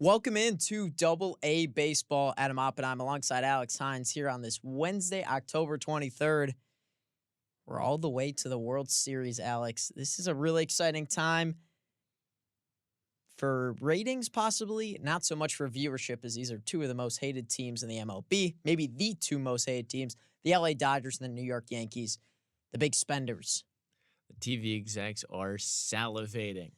Welcome into Double A Baseball. Adam Oppenheim alongside Alex Hines here on this Wednesday, October 23rd. We're all the way to the World Series, Alex. This is a really exciting time for ratings, possibly. Not so much for viewership, as these are two of the most hated teams in the MLB. Maybe the two most hated teams, the LA Dodgers and the New York Yankees, the big spenders. The TV execs are salivating.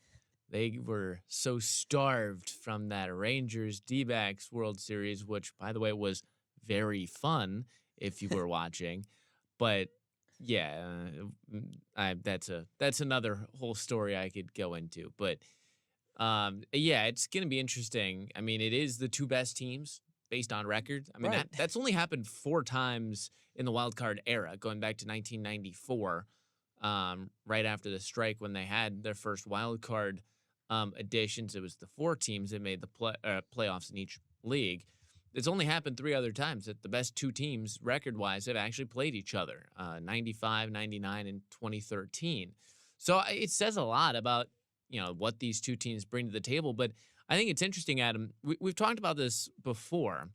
They were so starved from that Rangers D-backs World Series, which, by the way, was very fun if you were watching. But yeah, that's another whole story I could go into. But yeah, it's gonna be interesting. I mean, it is the two best teams based on record. I mean, Right. that's only happened 4 times in the wild card era, going back to 1994, right after the strike when they had their first wild card additions. It was the four teams that made the playoffs in each league. It's only happened 3 other times that the best two teams record-wise have actually played each other, 95, 99, and 2013. So it says a lot about, what these two teams bring to the table. But I think it's interesting, Adam. We've talked about this before,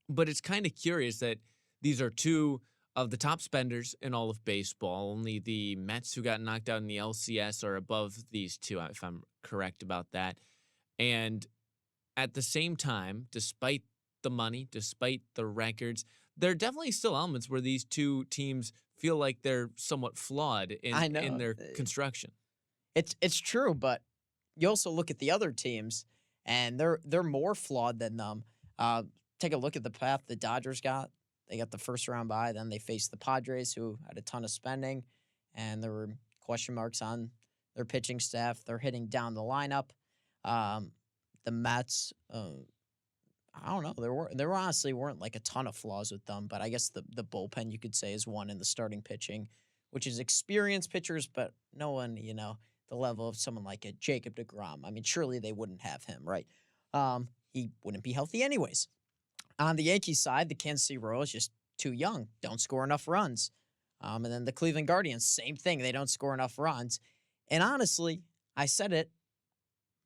but it's kind of curious that these are two of the top spenders in all of baseball. Only the Mets, who got knocked out in the LCS, are above these two, if I'm correct about that. And at the same time, despite the money, despite the records, there are definitely still elements where these two teams feel like they're somewhat flawed I in know. their construction. It's true, but you also look at the other teams, and they're more flawed than them. Take a look at the path the Dodgers got. They got the first round bye, then they faced the Padres, who had a ton of spending, and there were question marks on their pitching staff. They're hitting down the lineup. The Mets, I don't know. There honestly weren't like a ton of flaws with them, but I guess the bullpen, you could say, is one, in the starting pitching, which is experienced pitchers, but no one, the level of someone like a Jacob deGrom. I mean, surely they wouldn't have him, right? He wouldn't be healthy anyways. On the Yankees side, the Kansas City Royals just too young, don't score enough runs. And then the Cleveland Guardians, same thing. They don't score enough runs. And honestly, I said it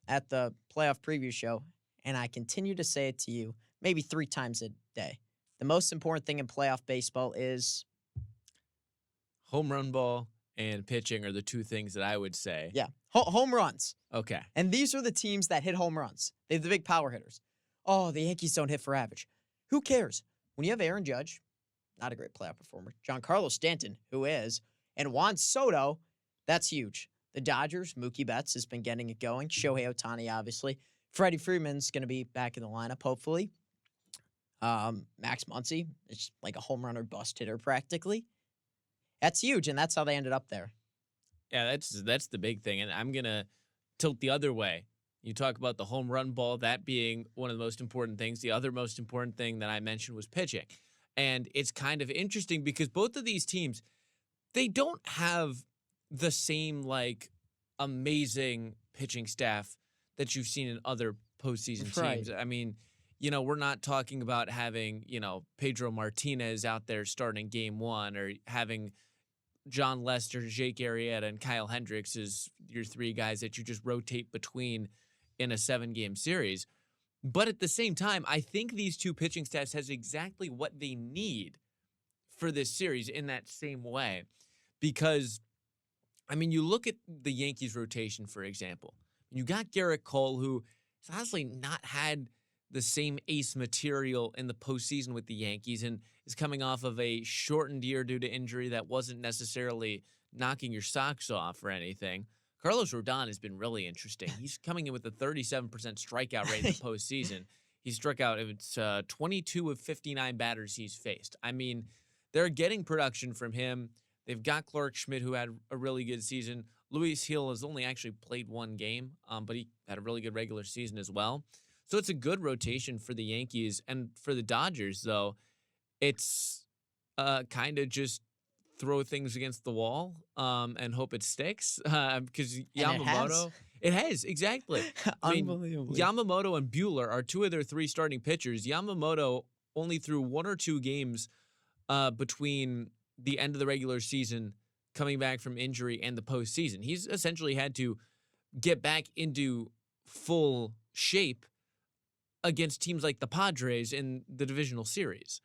at the playoff preview show, and I continue to say it to you maybe 3 times a day. The most important thing in playoff baseball is, Home run ball and pitching are the two things that I would say. yeah, home runs. Okay. And these are the teams that hit home runs. They're the big power hitters. Oh, the Yankees don't hit for average. Who cares? When you have Aaron Judge, not a great playoff performer, Giancarlo Stanton, who is, and Juan Soto, that's huge. The Dodgers, Mookie Betts has been getting it going. Shohei Ohtani, obviously. Freddie Freeman's going to be back in the lineup, hopefully. Max Muncy is like a home run or bust hitter, practically. That's huge, and that's how they ended up there. Yeah, that's the big thing. And I'm going to tilt the other way. You talk about the home run ball, that being one of the most important things. The other most important thing that I mentioned was pitching. And it's kind of interesting because both of these teams, they don't have the same, amazing pitching staff that you've seen in other postseason Right. teams. I mean, we're not talking about having, Pedro Martinez out there starting game one, or having John Lester, Jake Arrieta, and Kyle Hendricks as your three guys that you just rotate between in a 7-game series. But at the same time, I think these two pitching staffs has exactly what they need for this series in that same way. Because, I mean, you look at the Yankees rotation, for example. You got Garrett Cole, who has honestly not had the same ace material in the postseason with the Yankees, and is coming off of a shortened year due to injury that wasn't necessarily knocking your socks off or anything. Carlos Rodon has been really interesting. He's coming in with a 37% strikeout rate in the postseason. He struck out 22 of 59 batters he's faced. I mean, they're getting production from him. They've got Clark Schmidt, who had a really good season. Luis Hill has only actually played 1 game, but he had a really good regular season as well. So it's a good rotation for the Yankees. And for the Dodgers, though, it's kind of just throw things against the wall and hope it sticks, because Yamamoto, it has exactly. Unbelievable. Yamamoto and Buehler are 2 of their 3 starting pitchers. Yamamoto only threw 1 or 2 games between the end of the regular season, coming back from injury, and the postseason. He's essentially had to get back into full shape against teams like the Padres in the divisional series.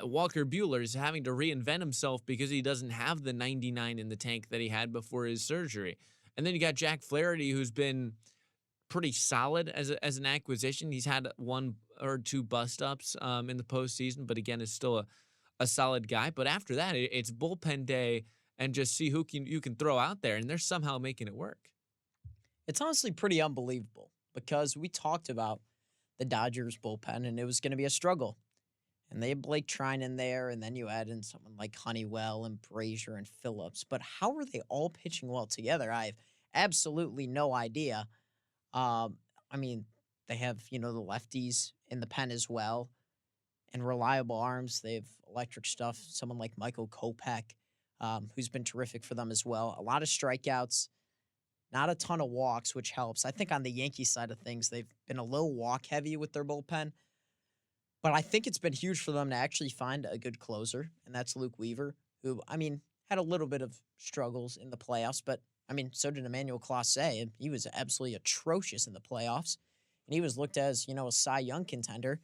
Walker Bueller is having to reinvent himself because he doesn't have the 99 in the tank that he had before his surgery. And then you got Jack Flaherty, who's been pretty solid as an acquisition. He's had one or two bust ups in the postseason, but again, is still a solid guy. But after that, it's bullpen day and just see who you can throw out there, and they're somehow making it work. It's honestly pretty unbelievable because we talked about the Dodgers bullpen and it was going to be a struggle. And they had Blake Trine in there, and then you add in someone like Honeywell and Brazier and Phillips. But how are they all pitching well together? I have absolutely no idea. I mean, they have, the lefties in the pen as well and reliable arms. They have electric stuff. Someone like Michael Kopech, who's been terrific for them as well. A lot of strikeouts, not a ton of walks, which helps. I think on the Yankees side of things, they've been a little walk heavy with their bullpen. But I think it's been huge for them to actually find a good closer, and that's Luke Weaver, who, had a little bit of struggles in the playoffs, but, so did Emmanuel Clase. He was absolutely atrocious in the playoffs, and he was looked as, a Cy Young contender.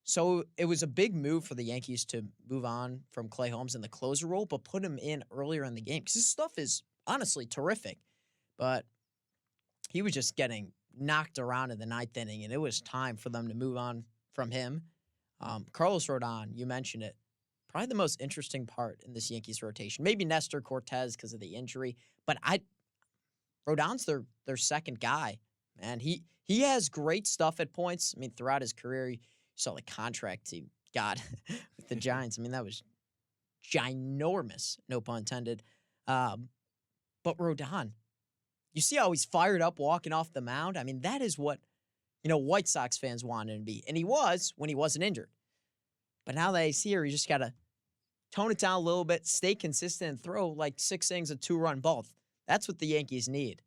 So it was a big move for the Yankees to move on from Clay Holmes in the closer role, but put him in earlier in the game, because his stuff is honestly terrific. But he was just getting knocked around in the ninth inning, and it was time for them to move on from him. Carlos Rodon, you mentioned it. Probably the most interesting part in this Yankees rotation. Maybe Nestor Cortez because of the injury, but Rodon's their second guy, man. He has great stuff at points. Throughout his career, you saw the contract he got with the Giants. That was ginormous, no pun intended. But Rodon, you see how he's fired up walking off the mound? That is what White Sox fans wanted him to be. And he was when he wasn't injured. But now that he's here, you just got to tone it down a little bit, stay consistent, and throw like 6 innings of 2-run balls. That's what the Yankees need.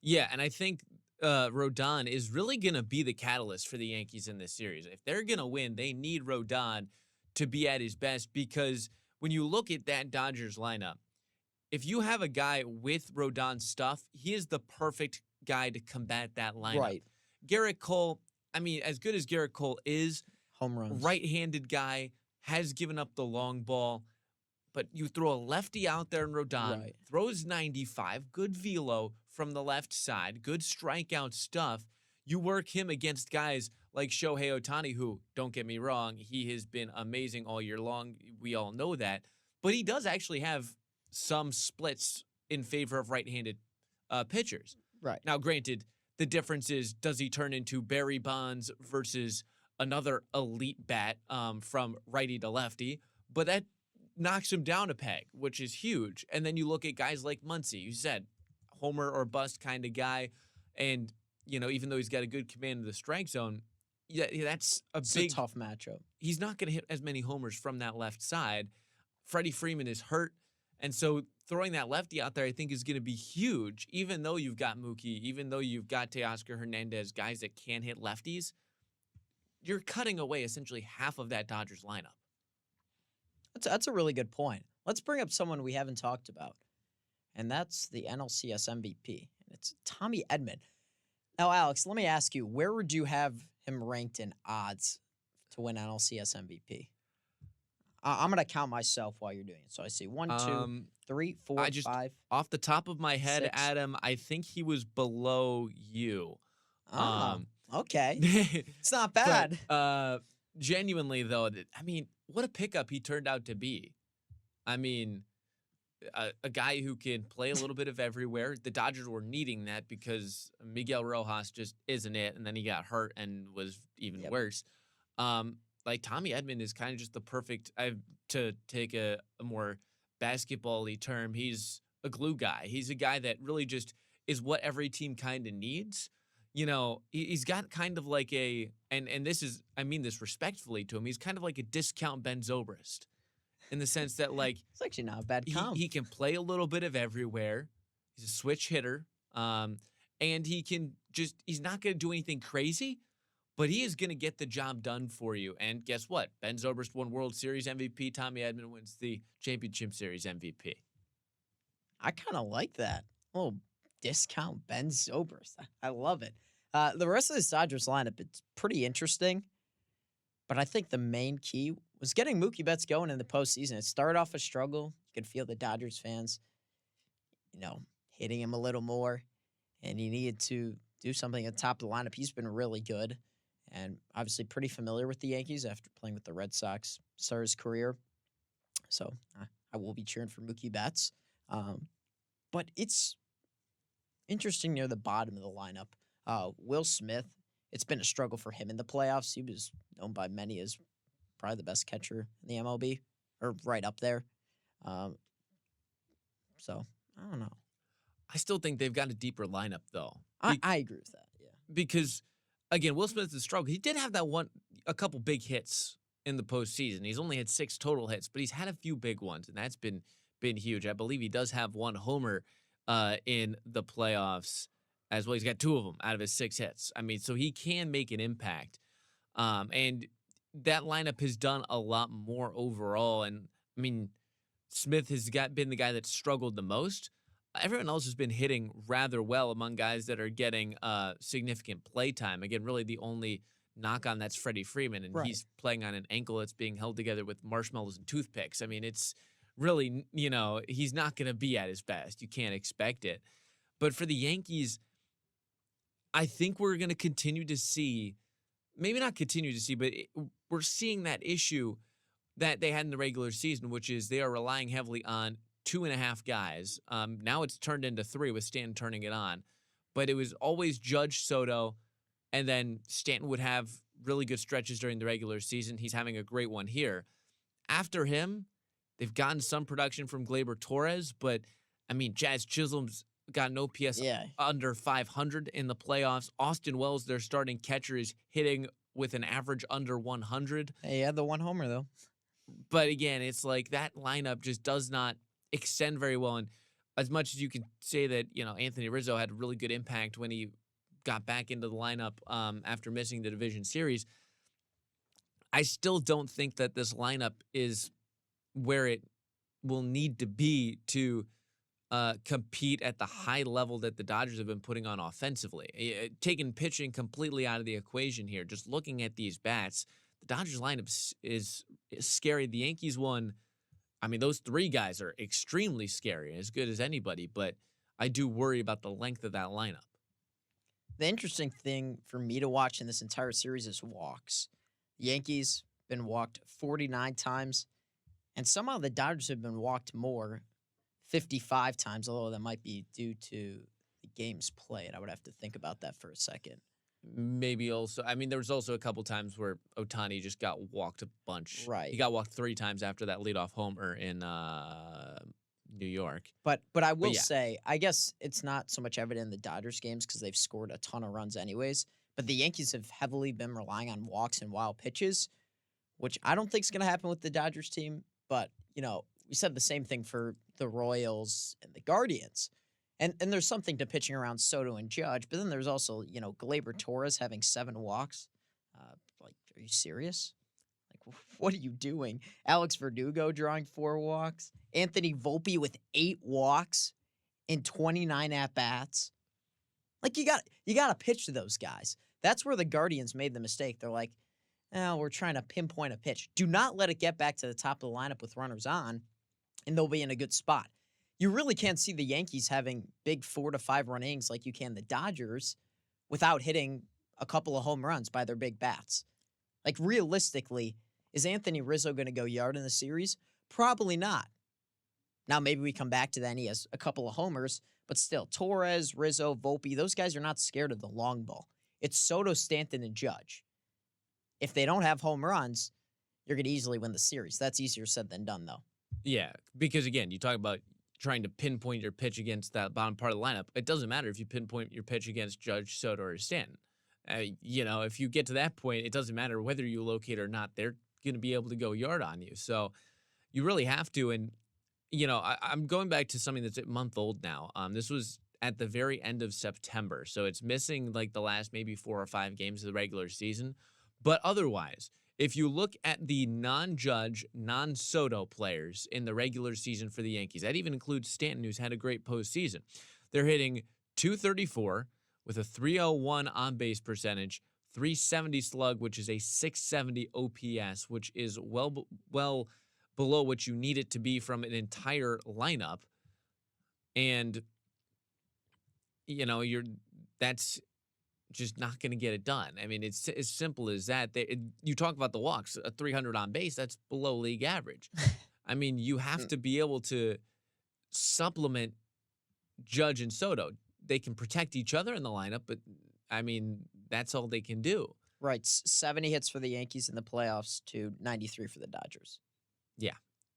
Yeah, and I think Rodon is really going to be the catalyst for the Yankees in this series. If they're going to win, they need Rodon to be at his best, because when you look at that Dodgers lineup, if you have a guy with Rodon's stuff, he is the perfect guy to combat that lineup. Right. Garrett Cole, as good as Garrett Cole is, home runs, right-handed guy, has given up the long ball, but you throw a lefty out there in Rodon, right, throws 95, good velo from the left side, good strikeout stuff. You work him against guys like Shohei Ohtani, who, don't get me wrong, he has been amazing all year long. We all know that. But he does actually have some splits in favor of right-handed pitchers. Right. Now, granted, the difference is, does he turn into Barry Bonds versus another elite bat from righty to lefty? But that knocks him down a peg, which is huge. And then you look at guys like Muncy. You said homer or bust kind of guy. And, even though he's got a good command of the strike zone, that's it's a tough matchup. He's not going to hit as many homers from that left side. Freddie Freeman is hurt. And so throwing that lefty out there, I think, is going to be huge, even though you've got Mookie, even though you've got Teoscar Hernandez, guys that can hit lefties. You're cutting away essentially half of that Dodgers lineup. That's a really good point. Let's bring up someone we haven't talked about, and that's the NLCS MVP, and it's Tommy Edman. Now, Alex, let me ask you, where would you have him ranked in odds to win NLCS MVP? I'm going to count myself while you're doing it. So I see 1, 2, 3, 4, 5. Off the top of my head, 6. Adam, I think he was below you. Okay. It's not bad. But, genuinely, though, what a pickup he turned out to be. A guy who can play a little bit of everywhere. The Dodgers were needing that because Miguel Rojas just isn't it, and then he got hurt and was even worse. Tommy Edman is kind of just the perfect, to take a more basketball-y term, he's a glue guy. He's a guy that really just is what every team kind of needs. He's got kind of like and this is, I mean this respectfully to him, he's kind of like a discount Ben Zobrist, in the sense that, it's actually not a bad comp. He can play a little bit of everywhere. He's a switch hitter. And he's not going to do anything crazy, but he is going to get the job done for you. And guess what? Ben Zobrist won World Series MVP. Tommy Edman wins the Championship Series MVP. I kind of like that. Oh, discount Ben Zobrist. I love it. The rest of this Dodgers lineup, it's pretty interesting. But I think the main key was getting Mookie Betts going in the postseason. It started off a struggle. You could feel the Dodgers fans, you know, hitting him a little more, and he needed to do something at the top of the lineup. He's been really good and obviously pretty familiar with the Yankees after playing with the Red Sox, start his career. So I will be cheering for Mookie Betts. But it's interesting near the bottom of the lineup. Will Smith, it's been a struggle for him in the playoffs. He was known by many as probably the best catcher in the MLB, or right up there. Um, so I don't know. I still think they've got a deeper lineup though. I agree with that. Yeah. Because again, Will Smith's a struggle. He did have a couple big hits in the postseason. He's only had 6 total hits, but he's had a few big ones, and that's been huge. I believe he does have 1 homer in the playoffs as well. He's got 2 of them out of his 6 hits. I mean, so he can make an impact. And that lineup has done a lot more overall. And I mean, Smith has been the guy that struggled the most. Everyone else has been hitting rather well among guys that are getting significant play time. Again, really the only knock on that's Freddie Freeman, and he's playing on an ankle that's being held together with marshmallows and toothpicks. I mean, it's really, he's not going to be at his best. You can't expect it. But for the Yankees, I think we're going to continue to see, maybe not continue to see, but we're seeing that issue that they had in the regular season, which is they are relying heavily on 2.5 guys. Now it's turned into 3 with Stanton turning it on. But it was always Judge, Soto, and then Stanton would have really good stretches during the regular season. He's having a great one here. After him, they've gotten some production from Gleyber Torres, but, I mean, Jazz Chisholm's got an OPS under 500 in the playoffs. Austin Wells, their starting catcher, is hitting with an average under 100. He had the 1 homer, though. But, again, it's like that lineup just does not extend very well. And as much as you can say that, Anthony Rizzo had a really good impact when he got back into the lineup after missing the division series, I still don't think that this lineup is where it will need to be to compete at the high level that the Dodgers have been putting on offensively. Taking pitching completely out of the equation here, just looking at these bats, the Dodgers lineup is scary. The Yankees one, I mean, those 3 guys are extremely scary, as good as anybody, but I do worry about the length of that lineup. The interesting thing for me to watch in this entire series is walks. The Yankees been walked 49 times, and somehow the Dodgers have been walked more, 55 times, although that might be due to the games played. I would have to think about that for a second. Maybe also, I mean, there was also a couple times where Ohtani just got walked a bunch. Right. He got walked 3 times after that leadoff homer in New York. But I will say, I guess it's not so much evident in the Dodgers games because they've scored a ton of runs anyways. But the Yankees have heavily been relying on walks and wild pitches, which I don't think is going to happen with the Dodgers team. But, we said the same thing for the Royals and the Guardians. And there's something to pitching around Soto and Judge, but then there's also, Gleyber Torres having 7 walks. Are you serious? Like, what are you doing? Alex Verdugo drawing 4 walks. Anthony Volpe with 8 walks in 29 at-bats. Like, you got to pitch to those guys. That's where the Guardians made the mistake. They're like, we're trying to pinpoint a pitch. Do not let it get back to the top of the lineup with runners on, and they'll be in a good spot. You really can't see the Yankees having big 4 to 5 run innings like you can the Dodgers without hitting a couple of home runs by their big bats. Like, realistically, is Anthony Rizzo going to go yard in the series? Probably not. Now, maybe we come back to that and he has a couple of homers, but still, Torres, Rizzo, Volpe, those guys are not scared of the long ball. It's Soto, Stanton, and Judge. If they don't have home runs, you're going to easily win the series. That's easier said than done, though. Yeah, because, again, you talk about trying to pinpoint your pitch against that bottom part of the lineup. It doesn't matter if you pinpoint your pitch against Judge, Soto, or Stanton. If you get to that point, it doesn't matter whether you locate or not. They're going to be able to go yard on you. So you really have to. And, I'm going back to something that's a month old now. This was at the very end of September. So it's missing like the last maybe 4 or 5 games of the regular season. But otherwise, if you look at the non-Judge, non-Soto players in the regular season for the Yankees, that even includes Stanton, who's had a great postseason. They're hitting .234 with a 301 on base percentage, 370 slug, which is a 670 OPS, which is well below what you need it to be from an entire lineup. And you're that's just not going to get it done. I mean, it's as simple as that. You talk about the walks, a 300 on base, that's below league average. I mean, you have to be able to supplement Judge and Soto. They can protect each other in the lineup, but I mean, that's all they can do. Right. 70 hits for the Yankees in the playoffs to 93 for the Dodgers. Yeah.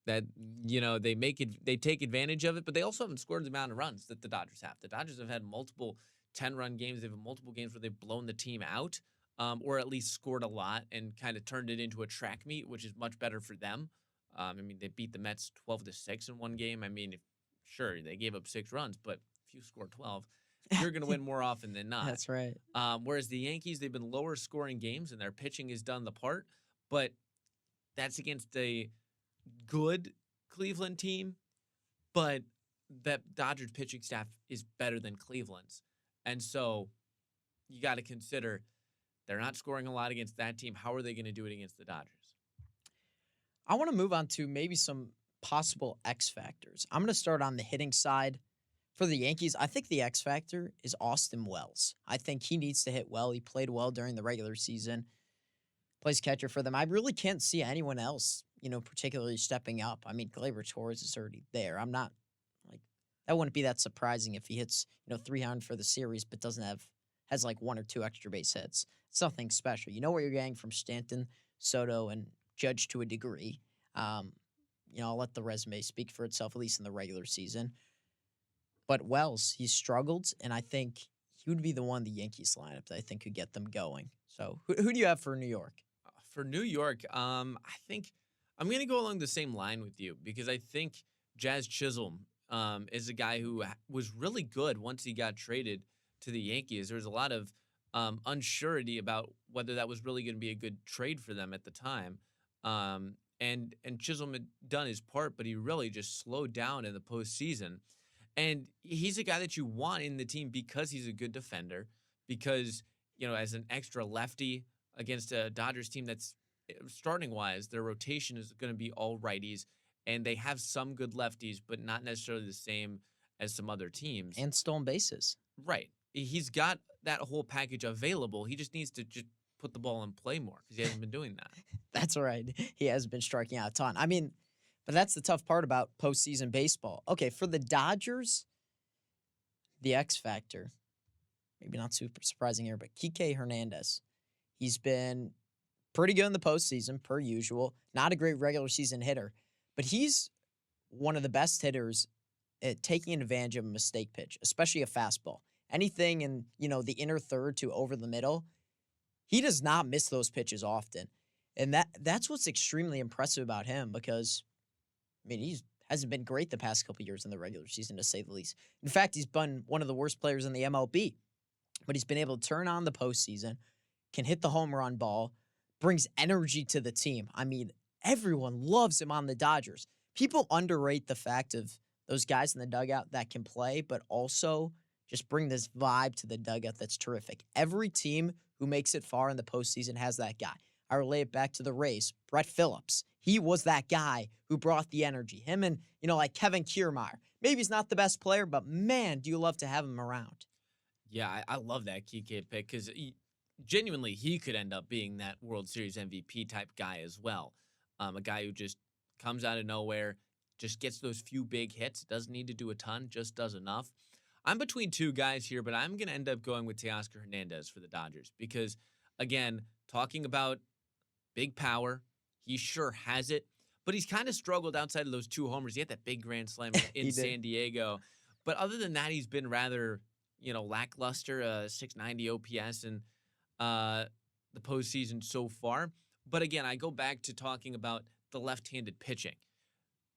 That, they take advantage of it, but they also haven't scored the amount of runs that the Dodgers have. The Dodgers have had multiple 10-run games. They've had multiple games where they've blown the team out, or at least scored a lot and kind of turned it into a track meet, which is much better for them. I mean, they beat the Mets 12-6 in one game. I mean, sure, they gave up 6 runs, but if you score 12, you're going to win more often than not. That's right. Whereas the Yankees, they've been lower scoring games, and their pitching has done the part, but that's against a good Cleveland team, but that Dodgers pitching staff is better than Cleveland's. And so you got to consider they're not scoring a lot against that team. How are they going to do it against the Dodgers? I want to move on to maybe some possible X factors. I'm going to start on the hitting side. For the Yankees, I think the X factor is Austin Wells. I think he needs to hit well. He played well during the regular season. Plays catcher for them. I really can't see anyone else, particularly stepping up. I mean, Gleyber Torres is already there. I'm not that wouldn't be that surprising if he hits, 300 for the series, but has like 1 or 2 extra base hits. It's nothing special. You know what you're getting from Stanton, Soto, and Judge to a degree. I'll let the resume speak for itself, at least in the regular season. But Wells, he's struggled, and I think he would be the one in the Yankees lineup that I think could get them going. So who do you have for New York? For New York, I think I'm going to go along the same line with you because I think Jazz Chisholm is a guy who was really good once he got traded to the Yankees. There was a lot of unsurety about whether that was really going to be a good trade for them at the time. And Chisholm had done his part, but he really just slowed down in the postseason. And he's a guy that you want in the team because he's a good defender, because, as an extra lefty against a Dodgers team that's starting-wise, their rotation is going to be all righties, and they have some good lefties, but not necessarily the same as some other teams. And stolen bases. Right. He's got that whole package available. He just needs to just put the ball in play more because he hasn't been doing that. That's right. He has been striking out a ton. I mean, but that's the tough part about postseason baseball. Okay, for the Dodgers, the X factor, maybe not super surprising here, but Kike Hernandez. He's been pretty good in the postseason, per usual. Not a great regular season hitter, but he's one of the best hitters at taking advantage of a mistake pitch, especially a fastball. Anything in, the inner third to over the middle, he does not miss those pitches often. And that's what's extremely impressive about him because, he hasn't been great the past couple years in the regular season, to say the least. In fact, he's been one of the worst players in the MLB. But he's been able to turn on the postseason, can hit the home run ball, brings energy to the team. I mean, everyone loves him on the Dodgers. People underrate the fact of those guys in the dugout that can play, but also just bring this vibe to the dugout that's terrific. Every team who makes it far in the postseason has that guy. I relate it back to the Rays. Brett Phillips. He was that guy who brought the energy. Him and, like Kevin Kiermaier. Maybe he's not the best player, but man, do you love to have him around. Yeah, I love that Kike pick because genuinely he could end up being that World Series MVP type guy as well. A guy who just comes out of nowhere, just gets those few big hits, doesn't need to do a ton, just does enough. I'm between 2 guys here, but I'm going to end up going with Teoscar Hernandez for the Dodgers because, again, talking about big power, he sure has it, but he's kind of struggled outside of those 2 homers. He had that big grand slam in San Diego. But other than that, he's been rather, lackluster, 690 OPS in the postseason so far. But again, I go back to talking about the left-handed pitching.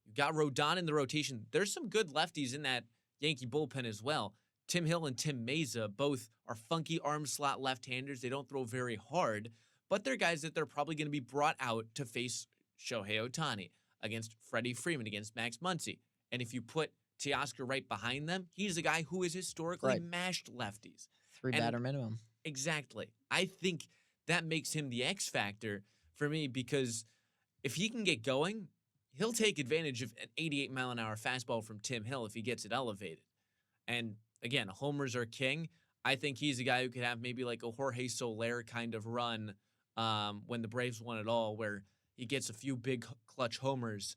You've got Rodon in the rotation. There's some good lefties in that Yankee bullpen as well. Tim Hill and Tim Meza both are funky arm slot left-handers. They don't throw very hard, but they're guys that they're probably going to be brought out to face Shohei Ohtani against Freddie Freeman, against Max Muncy. And if you put Teoscar right behind them, he's a guy who has historically mashed lefties. 3 And batter minimum. exactly. I think that makes him the X factor for me because if he can get going, he'll take advantage of an 88-mile-an-hour fastball from Tim Hill if he gets it elevated. And again, homers are king. I think he's a guy who could have maybe like a Jorge Soler kind of run when the Braves won it all, where he gets a few big clutch homers,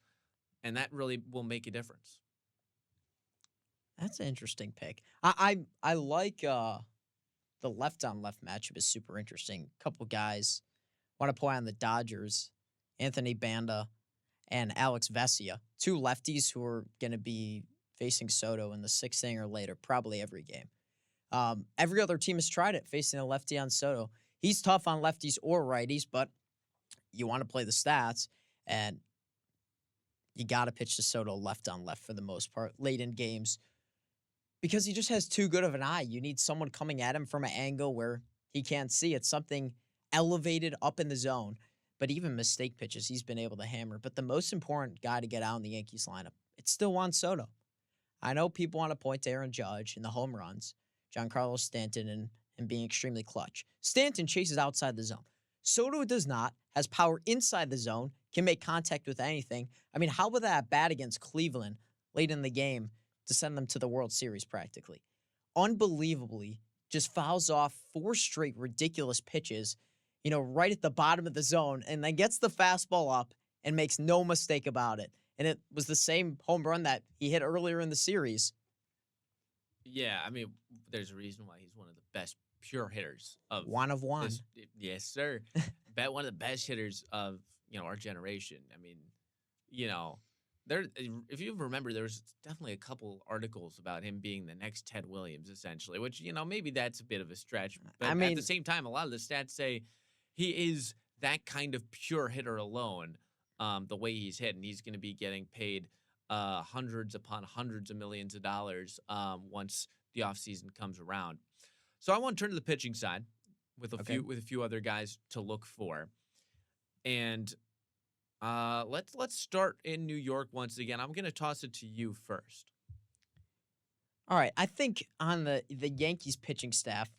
and that really will make a difference. That's an interesting pick. I like the left on left matchup is super interesting. Couple guys want to point on the Dodgers, Anthony Banda and Alex Vesia, two lefties who are going to be facing Soto in the 6th inning or later, probably every game. Every other team has tried it, facing a lefty on Soto. He's tough on lefties or righties, but you want to play the stats, and you got to pitch to Soto left on left for the most part, late in games, because he just has too good of an eye. You need someone coming at him from an angle where he can't see it, something elevated up in the zone. But even mistake pitches, he's been able to hammer. But the most important guy to get out in the Yankees lineup, it's still Juan Soto. I know people want to point to Aaron Judge and the home runs, Giancarlo Stanton, and being extremely clutch. Stanton chases outside the zone. Soto does not, has power inside the zone, can make contact with anything. I mean, how about that bat against Cleveland late in the game to send them to the World Series practically? Unbelievably, just fouls off 4 straight ridiculous pitches, right at the bottom of the zone, and then gets the fastball up and makes no mistake about it. And it was the same home run that he hit earlier in the series. Yeah, I mean, there's a reason why he's one of the best pure hitters of One of one. Yes, sir. One of the best hitters of our generation. I mean, there. If you remember, there was definitely a couple articles about him being the next Ted Williams, essentially. Which maybe that's a bit of a stretch. But at the same time, a lot of the stats say he is that kind of pure hitter alone. The way he's hit, and he's going to be getting paid hundreds upon hundreds of millions of dollars once the offseason comes around. So I want to turn to the pitching side with a few other guys to look for. And let's start in New York once again. I'm going to toss it to you first. All right. I think on the Yankees pitching staff,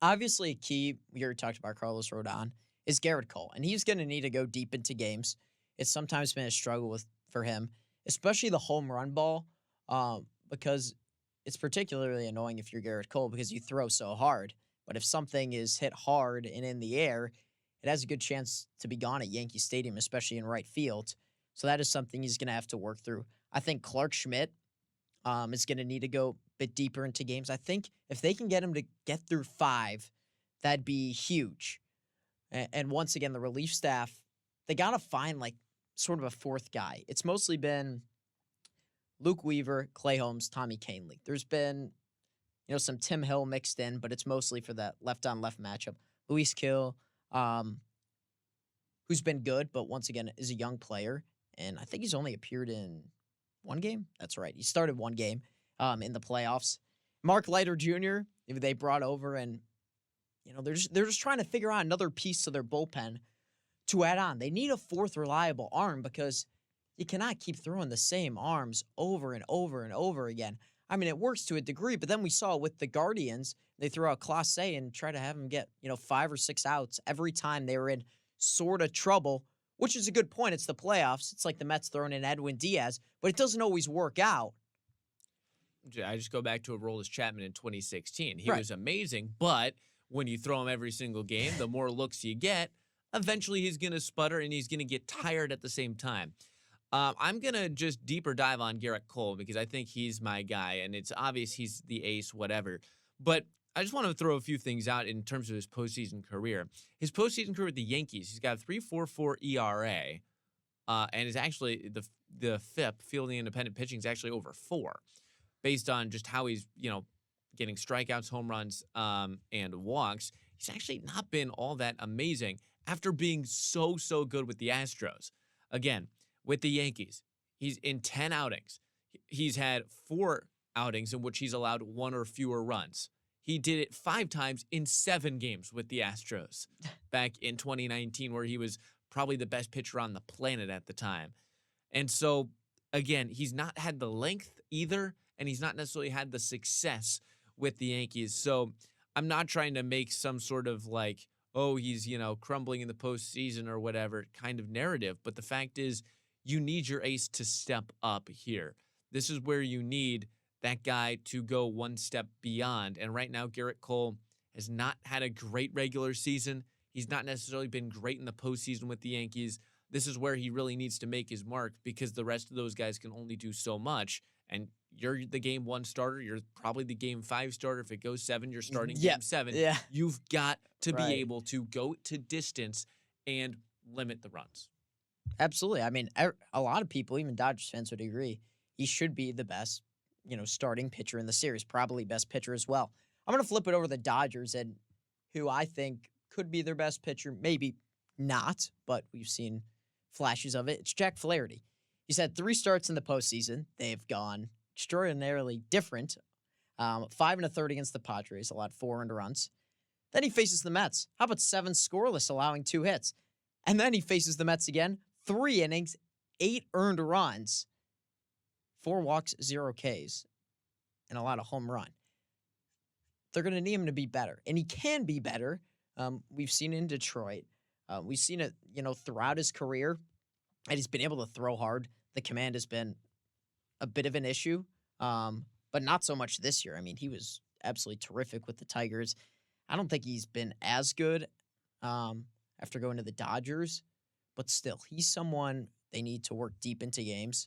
obviously a key, we already talked about Carlos Rodon, is Garrett Cole. And he's going to need to go deep into games. It's sometimes been a struggle for him, especially the home run ball, because it's particularly annoying if you're Garrett Cole because you throw so hard. But if something is hit hard and in the air, it has a good chance to be gone at Yankee Stadium, especially in right field. So that is something he's going to have to work through. I think Clark Schmidt is going to need to go a bit deeper into games. I think if they can get him to get through 5, that'd be huge. And once again, the relief staff, they got to find sort of a 4th guy. It's mostly been Luke Weaver, Clay Holmes, Tommy Kahnle. There's been, some Tim Hill mixed in, but it's mostly for that left-on-left matchup. Luis Gil, who's been good, but once again is a young player, and I think he's only appeared in 1 game. That's right. He started 1 game in the playoffs. Mark Leiter Jr., they brought over, and they're just trying to figure out another piece to their bullpen to add on. They need a 4th reliable arm because you cannot keep throwing the same arms over and over and over again. I mean, it works to a degree, but then we saw with the Guardians, they threw out Clase and try to have him get, 5 or 6 outs every time they were in sort of trouble, which is a good point. It's the playoffs. It's like the Mets throwing in Edwin Diaz, but it doesn't always work out. I just go back to Aroldis Chapman in 2016. He Right. was amazing, but when you throw him every single game, the more looks you get, eventually he's going to sputter and he's going to get tired at the same time. I'm going to just deeper dive on Garrett Cole because I think he's my guy, and it's obvious he's the ace, whatever. But I just want to throw a few things out in terms of his postseason career. His postseason career with the Yankees, he's got a 3.44 ERA, and is actually the FIP, fielding independent pitching, is actually over 4, based on just how he's getting strikeouts, home runs, and walks. He's actually not been all that amazing after being so good with the Astros. Again, with the Yankees, he's in 10 outings. He's had 4 outings in which he's allowed 1 or fewer runs. He did it 5 times in 7 games with the Astros back in 2019, where he was probably the best pitcher on the planet at the time. And so, again, he's not had the length either, and he's not necessarily had the success with the Yankees. So I'm not trying to make some sort of like, oh, he's, crumbling in the postseason or whatever kind of narrative. But the fact is, you need your ace to step up here. This is where you need that guy to go one step beyond. And right now, Garrett Cole has not had a great regular season. He's not necessarily been great in the postseason with the Yankees. This is where he really needs to make his mark because the rest of those guys can only do so much. And you're the game 1 starter. You're probably the game 5 starter. If it goes 7, you're starting game 7. Yeah. You've got to be Right. able to go to distance and limit the runs. Absolutely. I mean, a lot of people, even Dodgers fans, would agree he should be the best, starting pitcher in the series, probably best pitcher as well. I'm going to flip it over to the Dodgers and who I think could be their best pitcher, maybe not, but we've seen flashes of it. It's Jack Flaherty. He's had 3 starts in the postseason. They've gone extraordinarily different. 5 1/3 against the Padres, allowed 4 earned runs. Then he faces the Mets. How about 7 scoreless, allowing 2 hits? And then he faces the Mets again. 3 innings, 8 earned runs, 4 walks, 0 Ks, and a lot of home run. They're going to need him to be better, and he can be better. We've seen it in Detroit. We've seen it, throughout his career, and he's been able to throw hard. The command has been a bit of an issue, but not so much this year. I mean, he was absolutely terrific with the Tigers. I don't think he's been as good after going to the Dodgers, but still, he's someone they need to work deep into games.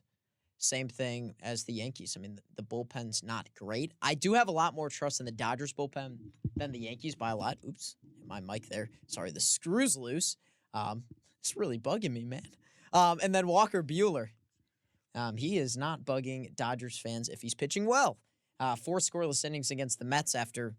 Same thing as the Yankees. I mean, the bullpen's not great. I do have a lot more trust in the Dodgers bullpen than the Yankees by a lot. Oops, hit my mic there. Sorry, the screw's loose. It's really bugging me, man. And then Walker Buehler. He is not bugging Dodgers fans if he's pitching well. 4 scoreless innings against the Mets after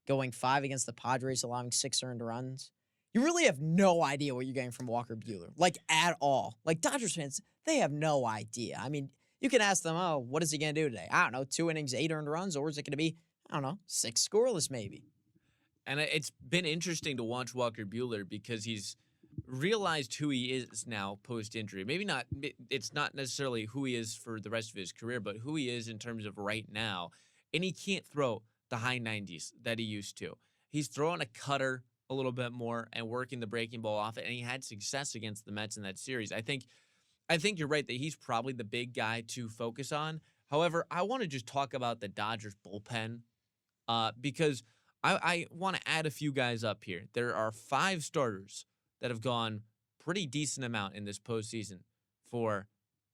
going 5 against the Padres, allowing 6 earned runs. You really have no idea what you're getting from Walker Buehler, like at all. Like Dodgers fans, they have no idea. I mean, you can ask them, oh, what is he going to do today? I don't know, 2 innings, 8 earned runs, or is it going to be, I don't know, 6 scoreless maybe? And it's been interesting to watch Walker Buehler because he's realized who he is now post-injury. Maybe not, it's not necessarily who he is for the rest of his career, but who he is in terms of right now. And he can't throw the high 90s that he used to. He's throwing a cutter a little bit more and working the breaking ball off it, and he had success against the Mets in that series. I think you're right that he's probably the big guy to focus on. However, I want to just talk about the Dodgers bullpen because I want to add a few guys up here. There are 5 starters that have gone pretty decent amount in this postseason for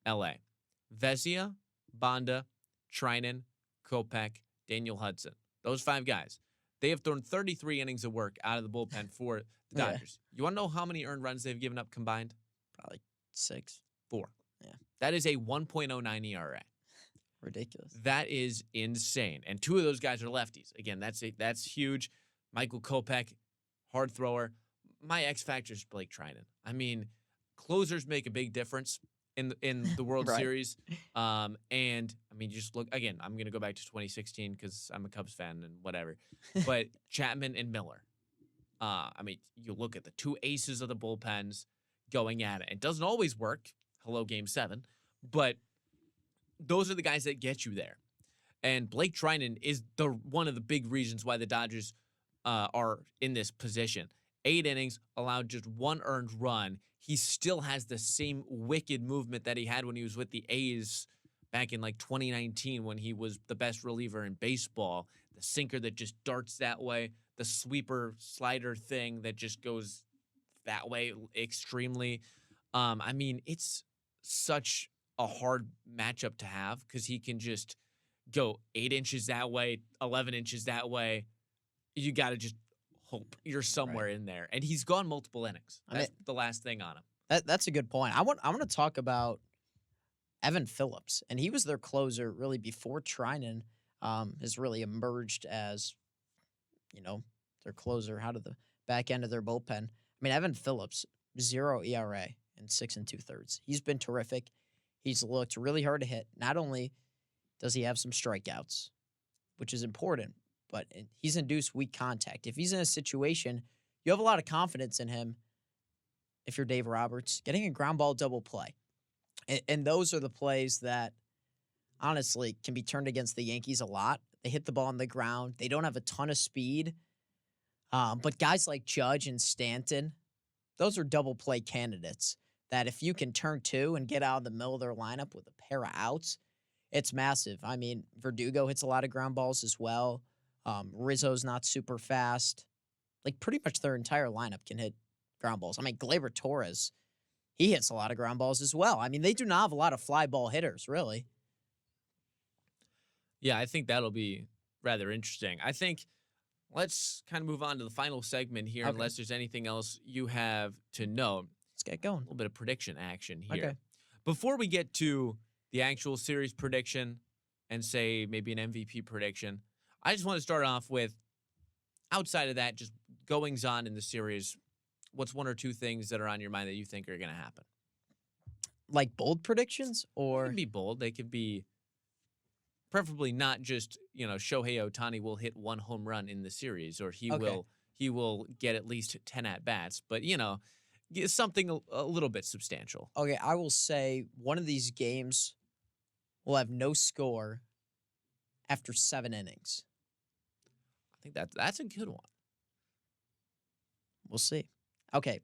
LA. Vesia, Banda, Trinan, Kopech, Daniel Hudson. Those 5 guys. They have thrown 33 innings of work out of the bullpen for the Dodgers. You want to know how many earned runs they've given up combined? Probably 6. 4. Yeah. That is a 1.09 ERA. Ridiculous. That is insane. And 2 of those guys are lefties. Again, that's huge. Michael Kopech, hard thrower. My X factor is Blake Trinan. I mean, closers make a big difference in the World Right. Series. And I mean, just look again. I'm gonna go back to 2016 because I'm a Cubs fan and whatever. But Chapman and Miller. I mean, you look at the 2 aces of the bullpens going at it. It doesn't always work. Hello, Game 7. But those are the guys that get you there. And Blake Trinan is one of the big reasons why the Dodgers are in this position. 8 innings, allowed just 1 earned run. He still has the same wicked movement that he had when he was with the A's back in like 2019 when he was the best reliever in baseball. The sinker that just darts that way, the sweeper slider thing that just goes that way extremely. I mean, it's such a hard matchup to have because he can just go 8 inches that way, 11 inches that way. You got to just hope you're somewhere in there. And he's gone multiple innings. That's the last thing on him. That's a good point. I want to talk about Evan Phillips, and he was their closer really before Trinan has really emerged as, their closer out of the back end of their bullpen. I mean, Evan Phillips, 0 ERA in 6 2/3. He's been terrific. He's looked really hard to hit. Not only does he have some strikeouts, which is important, but he's induced weak contact. If he's in a situation, you have a lot of confidence in him. If you're Dave Roberts, getting a ground ball double play. And those are the plays that honestly can be turned against the Yankees a lot. They hit the ball on the ground. They don't have a ton of speed. But guys like Judge and Stanton, those are double play candidates that if you can turn two and get out of the middle of their lineup with a pair of outs, it's massive. I mean, Verdugo hits a lot of ground balls as well. Rizzo's not super fast. Like pretty much their entire lineup can hit ground balls. I mean, Gleyber Torres, he hits a lot of ground balls as well. I mean, they do not have a lot of fly ball hitters, really. Yeah, I think that'll be rather interesting. I think let's kind of move on to the final segment here, Okay. unless there's anything else you have to know. Let's get A going. little bit of prediction action here. Okay. Before we get to the actual series prediction and say maybe an MVP prediction, I just want to start off with, outside of that, just goings on in the series. What's one or two things that are on your mind that you think are going to happen? Like bold predictions They or could be bold. They could be preferably not just, Shohei Ohtani will hit one home run in the series, or he Okay. will get at least 10 at bats, but something a little bit substantial. okay, I will say one of these games will have no score after 7 innings. I think that's a good one. We'll see. Okay,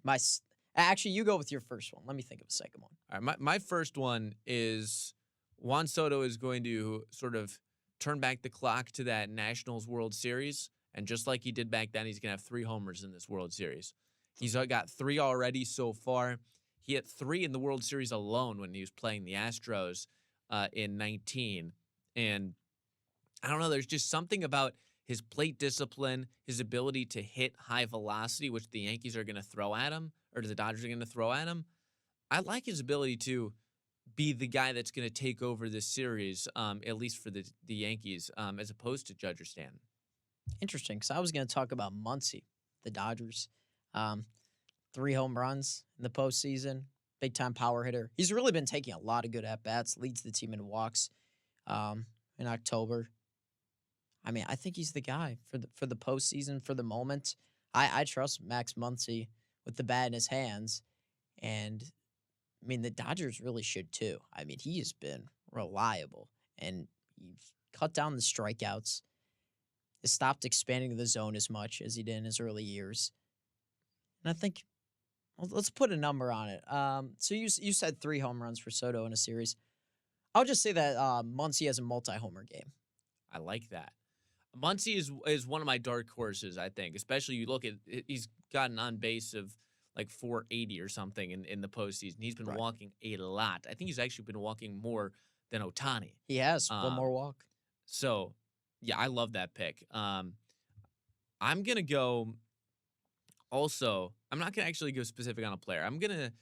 actually, you go with your first one. Let me think of a second one. All right, my first one is Juan Soto is going to sort of turn back the clock to that Nationals World Series, and just like he did back then, he's going to have 3 homers in this World Series. He's got 3 already so far. He hit 3 in the World Series alone when he was playing the Astros in 19. And I don't know, there's just something about his plate discipline, his ability to hit high velocity, which the Yankees are going to throw at him, or the Dodgers are going to throw at him. I like his ability to be the guy that's going to take over this series, at least for the Yankees, as opposed to Judge or Stanton. Interesting, because I was going to talk about Muncy, the Dodgers. 3 home runs in the postseason, big time power hitter. He's really been taking a lot of good at bats. Leads the team in walks in October. I mean, I think he's the guy for the postseason for the moment. I trust Max Muncy with the bat in his hands, and I mean the Dodgers really should too. I mean, he has been reliable, and he's cut down the strikeouts. Has stopped expanding the zone as much as he did in his early years. And I think, well, let's put a number on it. So you said 3 home runs for Soto in a series. I'll just say that Muncy has a multi-homer game. I like that. Muncy is one of my dark horses, I think. Especially you look at, he's gotten on base of like 480 or something in the postseason. He's been Right. walking a lot. I think he's actually been walking more than Ohtani. He has one more walk. So, yeah, I love that pick. I'm going to go also, I'm not going to actually go specific on a player. I'm going to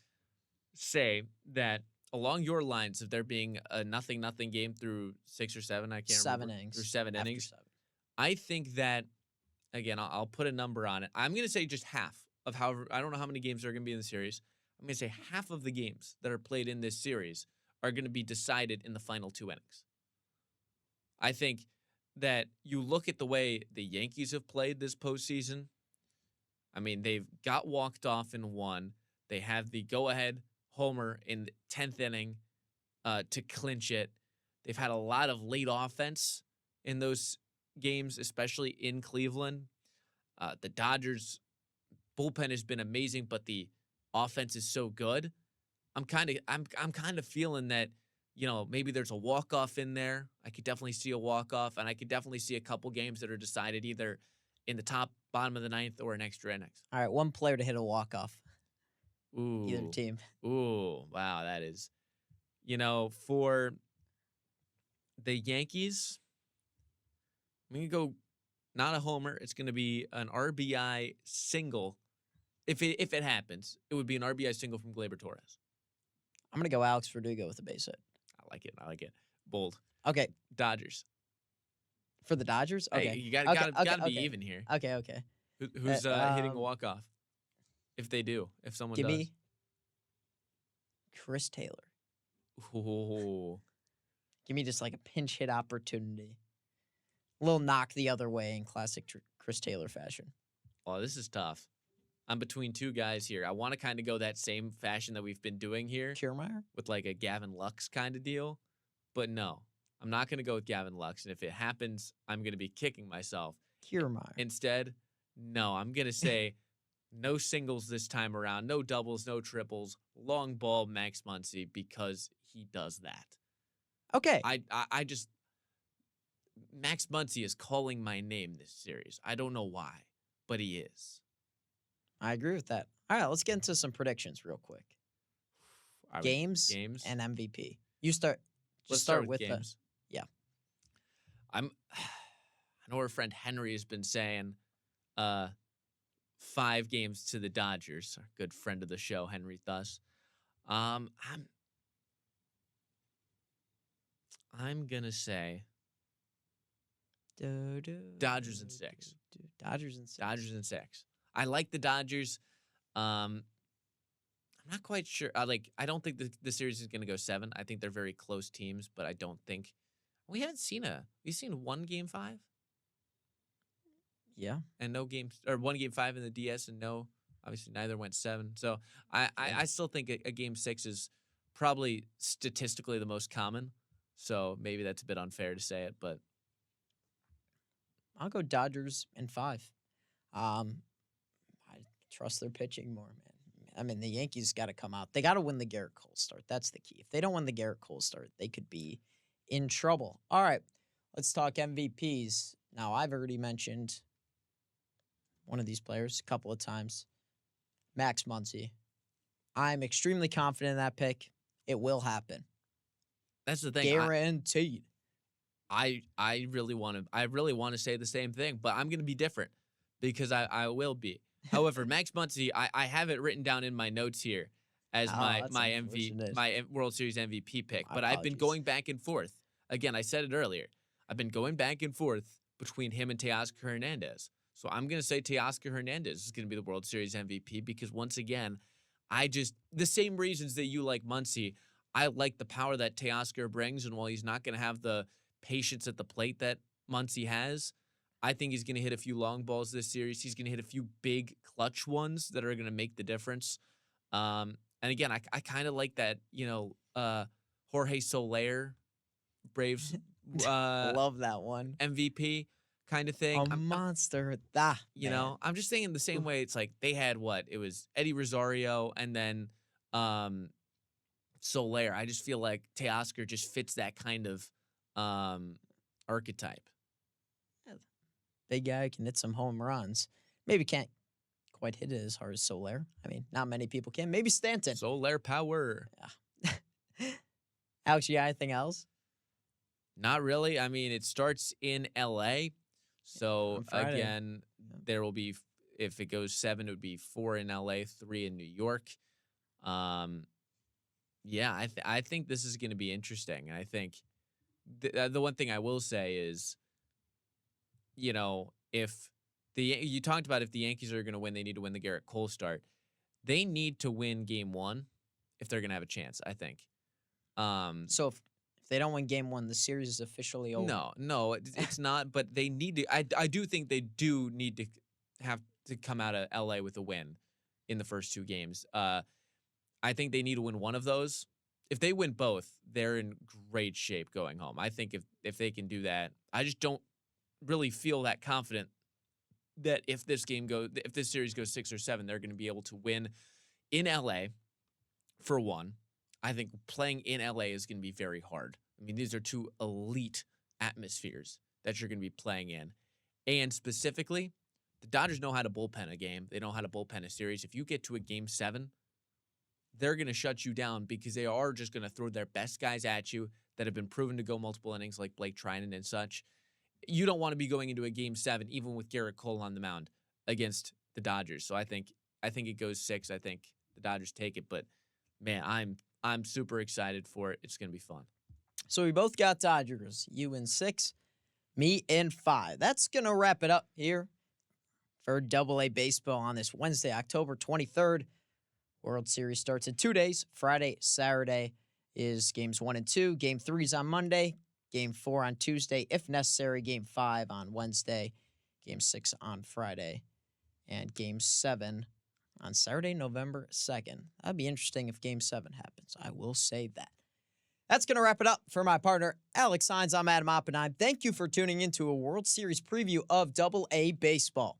say that along your lines of there being a 0-0 game through 6 or 7, I can't 7 remember. innings. Through 7 After innings. 7. I think that, again, I'll put a number on it. I'm going to say just half of however, I don't know how many games there are going to be in the series. I'm going to say half of the games that are played in this series are going to be decided in the final 2 innings. I think that you look at the way the Yankees have played this postseason. I mean, they've got walked off in 1. They have the go-ahead homer in the 10th inning to clinch it. They've had a lot of late offense in those games, especially in Cleveland. The Dodgers bullpen has been amazing, but the offense is so good. I'm kind of feeling that, maybe there's a walk-off in there. I could definitely see a walk-off, and I could definitely see a couple games that are decided either in the bottom of the 9th or in extra innings. All right, one player to hit a walk-off. Ooh. Either team. Ooh, wow, that is. For the Yankees, I'm going to go not a homer. It's going to be an RBI single. If it happens, it would be an RBI single from Gleyber Torres. I'm going to go Alex Verdugo with a base hit. I like it. Bold. Okay, Dodgers. for the Dodgers? Okay. Hey, you got to be even here. Okay. Who's hitting a walk-off? If they do. If someone Give does. me Chris Taylor. Ooh. Give me just like a pinch hit opportunity. A little knock the other way in classic Chris Taylor fashion. Oh, this is tough. I'm between 2 guys here. I want to kind of go that same fashion that we've been doing here Kiermaier? with like a Gavin Lux kind of deal. But no, I'm not going to go with Gavin Lux. And if it happens, I'm going to be kicking myself. Kiermaier. Instead, No, I'm gonna say no singles this time around, no doubles, no triples, long ball Max Muncy because he does that. Okay, I just Max Muncy is calling my name this series. I don't know why, but he is. I agree with that. All right, let's get into some predictions real quick. Games Games? and MVP. You start. Let's Just start start with with the. games. Yeah. I know our friend Henry has been saying 5 games to the Dodgers. Our good friend of the show, Henry Thus. I'm gonna say Dodgers in 6. Dodgers in 6. Dodgers in 6. I like the Dodgers. I'm not quite sure. I don't think the series is gonna go 7. I think they're very close teams, but I don't think we've seen one game 5 Yeah. and no games, or one game 5 in the DS, and no, obviously neither went 7. So I Yeah. still think a game 6 is probably statistically the most common. So maybe that's a bit unfair to say it, but I'll go Dodgers in 5. I trust their pitching more, man. I mean, the Yankees got to come out. They got to win the Garrett Cole start. That's the key. If they don't win the Garrett Cole start, they could be in trouble. All right, let's talk MVPs. Now, I've already mentioned one of these players a couple of times, Max Muncy. I'm extremely confident in that pick. It will happen. that's the thing. Guaranteed. I really want to say the same thing, but I'm gonna be different because I will be. However, Max Muncy, I have it written down in my notes here as Oh, my that's my unfortunate. World Series MVP pick. My But I've been apologies. going back and forth. Again, I said it earlier. I've been going back and forth between him and Teoscar Hernandez. So I'm gonna say Teoscar Hernandez is gonna be the World Series MVP because once again, the same reasons that you like Muncy. I like the power that Teoscar brings, and while he's not gonna have the patience at the plate that Muncy has, I think he's going to hit a few long balls this series. He's going to hit a few big clutch ones that are going to make the difference. And again, I kind of like that, Jorge Soler, Braves Love that one. MVP kind of thing. A monster. Ah, man. I'm just saying the same way. It's like they had it was Eddie Rosario and then Soler. I just feel like Teoscar just fits that kind of archetype. Big guy can hit some home runs. Maybe can't quite hit it as hard as Soler. I mean, not many people can. Maybe Stanton. Soler power. Alex, you got anything else? Not really. I mean, it starts in LA. So on Friday. again, there will be, if it goes 7, it would be 4 in LA, 3 in New York. Yeah, I think this is going to be interesting. And I think the one thing I will say is, if you talked about if the Yankees are going to win, they need to win the Garrett Cole start. They need to win game 1 if they're going to have a chance, I think. So if they don't win game 1, the series is officially over. No, it's not. But they need to. I do think they do need to have to come out of LA with a win in the first 2 games. I think they need to win one of those. If they win both, they're in great shape going home. I think if they can do that, I just don't really feel that confident that if this series goes 6 or 7, they're going to be able to win in LA for one. I think playing in LA is going to be very hard. I mean, these are 2 elite atmospheres that you're going to be playing in. And specifically, the Dodgers know how to bullpen a game. They know how to bullpen a series. If you get to a game 7, they're going to shut you down because they are just going to throw their best guys at you that have been proven to go multiple innings like Blake Trinan and such. You don't want to be going into a game 7, even with Garrett Cole on the mound against the Dodgers. So I think it goes 6. I think the Dodgers take it, but man, I'm super excited for it. It's going to be fun. So we both got Dodgers. You in 6, me in 5. That's going to wrap it up here for Double-A Baseball on this Wednesday, October 23rd. World Series starts in 2 days. Friday, Saturday is games 1 and 2. Game 3 is on Monday. Game 4 on Tuesday, if necessary. Game 5 on Wednesday. Game 6 on Friday. And Game 7 on Saturday, November 2nd. That'd be interesting if Game 7 happens. I will say that. That's going to wrap it up for my partner, Alex Hines. I'm Adam Oppenheim. Thank you for tuning into a World Series preview of Double-A Baseball.